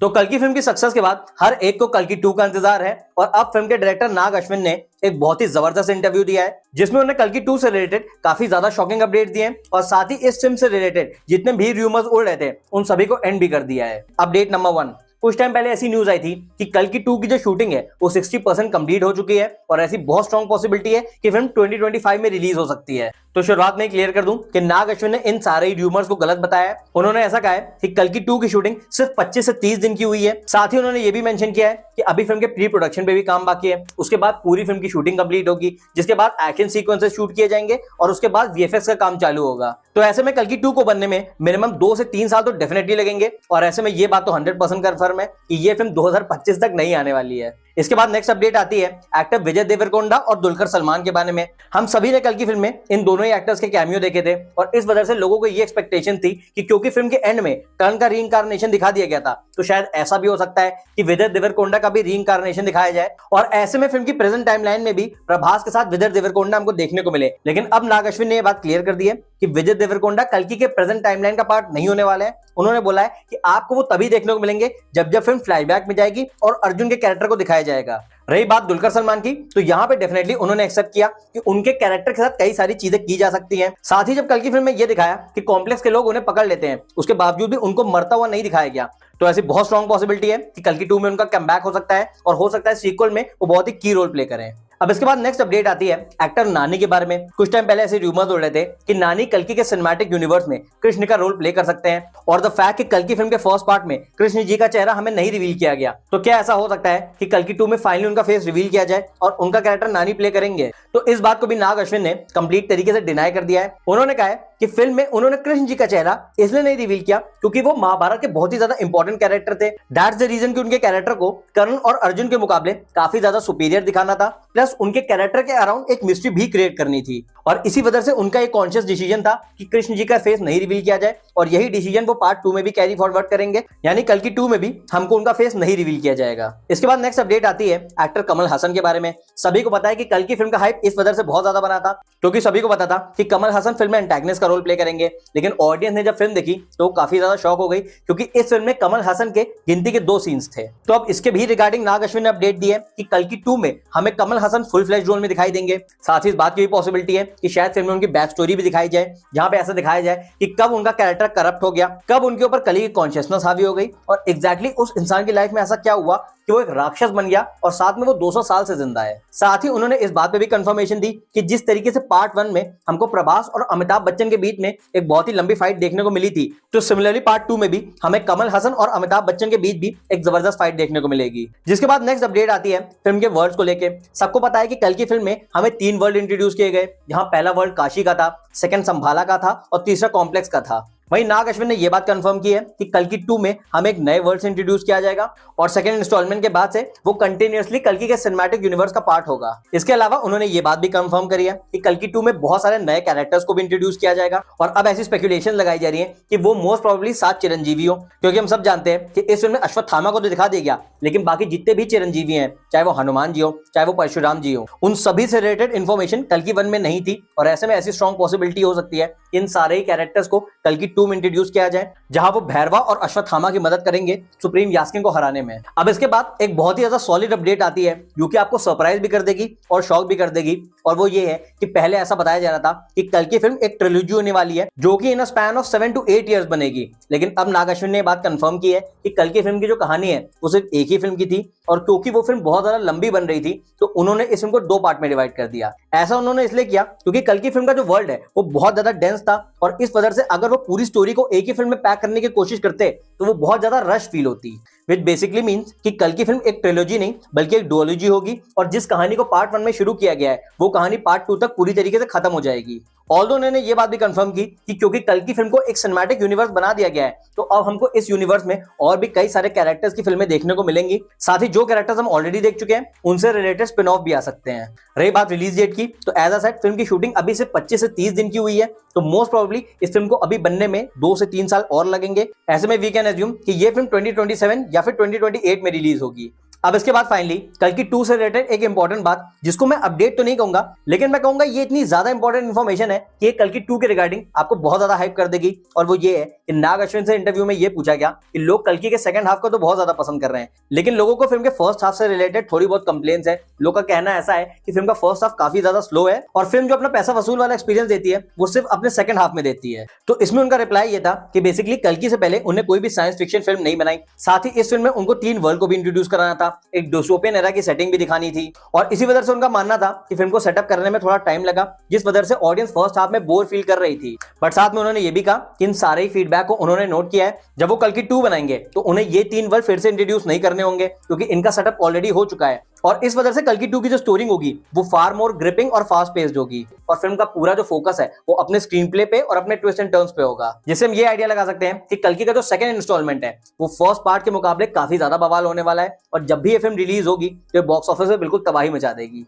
तो कल की फिल्म की सक्सेस के बाद हर एक को कल की 2 का इंतजार है और अब फिल्म के डायरेक्टर नाग अश्विन ने एक बहुत ही जबरदस्त इंटरव्यू दिया है जिसमें उन्होंने कल की 2 से रिलेटेड काफी ज्यादा शॉकिंग अपडेट दिए हैं और साथ ही इस फिल्म से रिलेटेड जितने भी रूमर्स उड़ रहे थे उन सभी को एंड भी कर दिया है। अपडेट नंबर 1, कुछ टाइम पहले ऐसी न्यूज आई थी कि कल की 2 की जो शूटिंग है वो 60% कंप्लीट हो चुकी है और ऐसी बहुत स्ट्रॉन्ग पॉसिबिलिटी है कि फिल्म 2025 में रिलीज हो सकती है। तो शुरुआत में क्लियर कर दूं कि नाग अश्विन ने इन सारे र्यूमर्स को गलत बताया है। उन्होंने ऐसा कहा है कि कल की 2 की शूटिंग सिर्फ 25 से 30 दिन की हुई है। साथ ही उन्होंने ये भी मेंशन किया है कि अभी फिल्म के प्री प्रोडक्शन पे भी काम बाकी है, उसके बाद पूरी फिल्म की शूटिंग कंप्लीट होगी, जिसके बाद एक्शन सीक्वेंसेस शूट किए जाएंगे और उसके बाद वीएफएक्स का काम चालू होगा। तो ऐसे में कल की 2 को बनने में मिनिमम 2 से 3 साल तो डेफिनेटली लगेंगे और ऐसे में ये बात तो 100% कंफर्म है कि ये फिल्म 2025 तक नहीं आने वाली है। इसके बाद नेक्स्ट अपडेट आती है एक्टर विजय देवरकोंडा और दुलकर सलमान के बारे में। हम सभी ने कल की फिल्म में इन दोनों ही एक्टर्स के कैमियो देखे थे और इस वजह से लोगों को ये एक्सपेक्टेशन थी कि क्योंकि फिल्म के एंड में कर्ण का रीइंकार्नेशन दिखा दिया गया था तो शायद ऐसा भी हो सकता है कि विजय देवरकोंडा का भी रीइंकार्नेशन दिखाया जाए और ऐसे में फिल्म की प्रेजेंट टाइमलाइन में भी प्रभास के साथ विजय देवरकोंडा हमको देखने को मिले। लेकिन अब नाग अश्विन ने यह बात क्लियर कर दी है कि विजय देवरकोंडा कल्कि के प्रेजेंट टाइमलाइन का पार्ट नहीं होने वाला है। उन्होंने बोला है कि आपको वो तभी देखने को मिलेंगे जब फिल्म फ्लैशबैक में जाएगी और अर्जुन के कैरेक्टर को दिखाया जाएगा। रही बात दुलकर सलमान की, तो यहाँ पे डेफिनेटली उन्होंने एक्सेप्ट किया कि उनके कैरेक्टर के साथ कई सारी चीजें की जा सकती हैं। साथ ही जब कल की फिल्म में ये दिखाया कि कॉम्प्लेक्स के लोग उन्हें पकड़ लेते हैं, उसके बावजूद भी उनको मरता हुआ नहीं दिखाया गया, तो ऐसी बहुत स्ट्रॉन्ग पॉसिबिलिटी है कि कल की 2 में उनका कमबैक हो सकता है और हो सकता है सीक्वल में वो बहुत ही की रोल प्ले करें। अब इसके बाद नेक्स्ट अपडेट आती है एक्टर नानी के बारे में। कुछ टाइम पहले ऐसे रूमर्स उड़ रहे थे कि नानी कल्कि के सिनेमैटिक यूनिवर्स में कृष्ण का रोल प्ले कर सकते हैं और द फैक्ट कि कल्कि फिल्म के फर्स्ट पार्ट में कृष्ण जी का चेहरा हमें नहीं रिवील किया गया, तो क्या ऐसा हो सकता है कि कल्कि 2 में फाइनली उनका फेस रिवील किया जाए और उनका कैरेक्टर नानी प्ले करेंगे? तो इस बात को भी नाग अश्विन ने कंप्लीट तरीके से डिनाई कर दिया है। उन्होंने कहा है कि फिल्म में उन्होंने कृष्ण जी का चेहरा इसलिए नहीं रिवील किया क्योंकि वो महाभारत के बहुत ही ज्यादा इंपॉर्टेंट कैरेक्टर थे। दैट्स द रीजन कि उनके कैरेक्टर को कर्ण और अर्जुन के मुकाबले काफी ज्यादा सुपीरियर दिखाना था, प्लस उनके कैरेक्टर के अराउंड एक मिस्ट्री भी क्रिएट करनी थी और इसी वजह से उनका एक कॉन्शियस डिसीजन था कि कृष्ण जी का फेस नहीं रिवील किया जाए और यही डिसीजन वो पार्ट 2 में भी कैरी फॉरवर्ड करेंगे, यानी कल की 2 में भी हमको उनका फेस नहीं रिवील किया जाएगा। इसके बाद नेक्स्ट अपडेट आती है एक्टर कमल हसन के बारे में। सभी को पता है कि कल की फिल्म का हाइप इस वजह से बहुत ज्यादा बना था क्योंकि सभी को पता था कि कमल हसन फिल्म में एंटेगनिस्ट का रोल प्ले करेंगे, लेकिन ऑडियंस ने जब फिल्म देखी तो काफी ज्यादा शॉक हो गई क्योंकि इस फिल्म में कमल हसन के गिनती के 2 सीन्स थे। तो अब इसके भी रिगार्डिंग नाग अश्विन ने अपडेट दी है कि कल की 2 में हमें Kamal Haasan full flash role में दिखाई देंगे। साथ ही इस बात की भी पॉसिबिलिटी है कि शायद फिल्म में उनकी बैक स्टोरी भी दिखाई जाए, जहां पे ऐसा दिखाया जाए कि कब उनका कैरेक्टर करप्ट हो गया, कब उनके ऊपर कली की कॉन्शियसनेस हावी हो गई और एग्जैक्टली उस इंसान की लाइफ में ऐसा क्या हुआ कि वो एक राक्षस बन गया और साथ में वो 200 साल से जिंदा है। साथ ही उन्होंने इस बात पे भी कंफर्मेशन दी कि जिस तरीके से पार्ट 1 में हमको प्रभास और अमिताभ बच्चन के बीच में एक बहुत ही लंबी फाइट देखने को मिली थी, तो सिमिलरली पार्ट 2 में भी हमें कमल हसन और अमिताभ बच्चन के बीच भी एक जबरदस्त फाइट देखने को मिलेगी। जिसके बाद नेक्स्ट अपडेट आती है फिल्म के वर्ल्ड्स को लेकर। सबको पता है कि कल की फिल्म में हमें 3 वर्ल्ड इंट्रोड्यूस किए गए, जहां पहला वर्ल्ड काशी का था, सेकंड संभाला का था और तीसरा कॉम्प्लेक्स का था। वहीं नाग अश्विन ने यह बात कंफर्म की है कि कल की 2 में हमें एक नए वर्ल्ड से इंट्रोड्यूस किया जाएगा और सेकंड इंस्टॉलमेंट के बाद से वो कंटिन्यूअसली कल्कि के सिनेमैटिक यूनिवर्स का पार्ट होगा। इसके अलावा उन्होंने ये बात भी कंफर्म करी है कि कल की 2 में बहुत सारे नए कैरेक्टर्स को भी इंट्रोड्यूस किया जाएगा और अब ऐसी स्पेकुलेशन लगाई जा रही है कि वो मोस्ट प्रोबेबली 7 चिरंजीवी हो, क्योंकि हम सब जानते हैं कि इस फिल्म में अश्वत्थामा को तो दिखा दिया गया, लेकिन बाकी जितने भी चिरंजीवी हैं, चाहे वो हनुमान जी हो चाहे वो परशुराम जी हो, उन सभी से रिलेटेड इन्फॉर्मेशन कल की 1 में नहीं थी और ऐसे में ऐसी स्ट्रॉन्ग पॉसिबिलिटी हो सकती है इन सारे ही कैरेक्टर्स को कल की 2 में इंट्रोड्यूस किया जाए, जहां वो भैरवा और अश्वत्थामा की मदद करेंगे सुप्रीम यास्किन को हराने में। अब इसके बाद एक बहुत ही ज्यादा सॉलिड अपडेट आती है जो कि आपको सरप्राइज भी कर देगी और शॉक भी कर देगी, और वो ये है कि पहले ऐसा बताया जा रहा था कि कल की फिल्म एक ट्रिलॉजी होने वाली है जो कि इन a span of 7 to 8 years बनेगी, लेकिन अब नाग अश्विन ने बात कंफर्म की है कि कल की फिल्म की जो कहानी है वो सिर्फ एक ही फिल्म की थी और क्योंकि वो फिल्म बहुत ज्यादा लंबी बन रही थी तो उन्होंने इस फिल्म को 2 पार्ट में डिवाइड कर दिया। ऐसा उन्होंने इसलिए किया क्योंकि कल की फिल्म का जो वर्ल्ड है वो बहुत ज्यादा डेंस था और इस वजह से अगर वो पूरी स्टोरी को एक ही फिल्म में पैक करने की कोशिश करते तो वो बहुत ज्यादा रश फील होती, विच बेसिकली मींस कि कल की फिल्म एक ट्रिलॉजी नहीं बल्कि एक डुओलॉजी होगी और जिस कहानी को पार्ट 1 में शुरू किया गया है वो कहानी पार्ट 2 तक पूरी तरीके से खत्म हो जाएगी। ऑल्दो उन्होंने ये बात भी कंफर्म की कि क्योंकि कल की फिल्म को एक सिनेमैटिक यूनिवर्स बना दिया गया है तो अब हमको इस यूनिवर्स में और भी कई सारे कैरेक्टर्स की फिल्में देखने को मिलेंगी। साथ ही जो कैरेक्टर्स हम ऑलरेडी देख चुके हैं उनसे रिलेटेड स्पिन ऑफ भी आ सकते हैं। रही बात रिलीज डेट की, तो एज अ सेट फिल्म की शूटिंग अभी से 25 से 30 दिन की हुई है, तो मोस्ट प्रोबेबली इस फिल्म को अभी बनने में 2 से 3 साल और लगेंगे। ऐसे में वी कैन अज्यूम कि ये फिल्म 2027 या फिर 2028 में रिलीज होगी। अब इसके बाद फाइनली कल्कि 2 से रिलेटेड एक इंपॉर्टेंट बात, जिसको मैं अपडेट तो नहीं कहूंगा, लेकिन मैं कहूंगा ये इतनी ज्यादा इंपॉर्टेंट इन्फॉर्मेशन है कि ये कल्कि 2 के रिगार्डिंग आपको बहुत ज्यादा हाइप कर देगी। और वो ये है कि नाग अश्विन से इंटरव्यू में ये पूछा गया कि लोग कल्कि के सेकंड हाफ को तो बहुत ज्यादा पसंद कर रहे हैं, लेकिन लोगों को फिल्म के फर्स्ट हाफ से रिलेटेड थोड़ी बहुत कंप्लेंट्स है। लोग का कहना ऐसा है कि फिल्म का फर्स्ट हाफ काफी ज्यादा स्लो है और फिल्म जो अपना पैसा वसूल वाला एक्सपीरियंस देती है वो सिर्फ अपने सेकंड हाफ में देती है। तो इसमें उनका रिप्लाई ये था कि बेसिकली कल्कि से पहले उन्हें कोई भी साइंस फिक्शन फिल्म नहीं बनाई, साथ ही इस फिल्म में उनको 3 वर्ल्ड को भी इंट्रोड्यूस कराना था, एक डिस्टोपियन एरा की सेटिंग भी दिखानी थी, और इसी वजह से उनका मानना था कि फिल्म को सेटअप करने में थोड़ा टाइम लगा, जिस वजह से ऑडियंस फर्स्ट हाफ में बोर फील कर रही थी। बट साथ में उन्होंने ये भी कहा कि इन सारे फीडबैक को उन्होंने नोट किया है, जब वो कल्कि 2 बनाएंगे तो उन्हें ये 3 वर्ल्ड फिर से इंट्रोड्यूस नहीं करने होंगे, क्योंकि इनका सेटअप ऑलरेडी हो चुका है, और इस वजह से कल्कि 2 की जो स्टोरी होगी वो फार मोर ग्रिपिंग और फास्ट पेस्ड होगी, और फिल्म का पूरा जो फोकस है वो अपने स्क्रीन प्ले पे और अपने ट्विस्ट एंड टर्न्स पे होगा। जिससे हम ये आइडिया लगा सकते हैं कि कल्कि का जो सेकंड इंस्टॉलमेंट है वो फर्स्ट पार्ट के मुकाबले काफी ज्यादा बवाल होने वाला है, और जब भी ये फिल्म रिलीज होगी तो बॉक्स ऑफिस में बिल्कुल तबाही मचा देगी।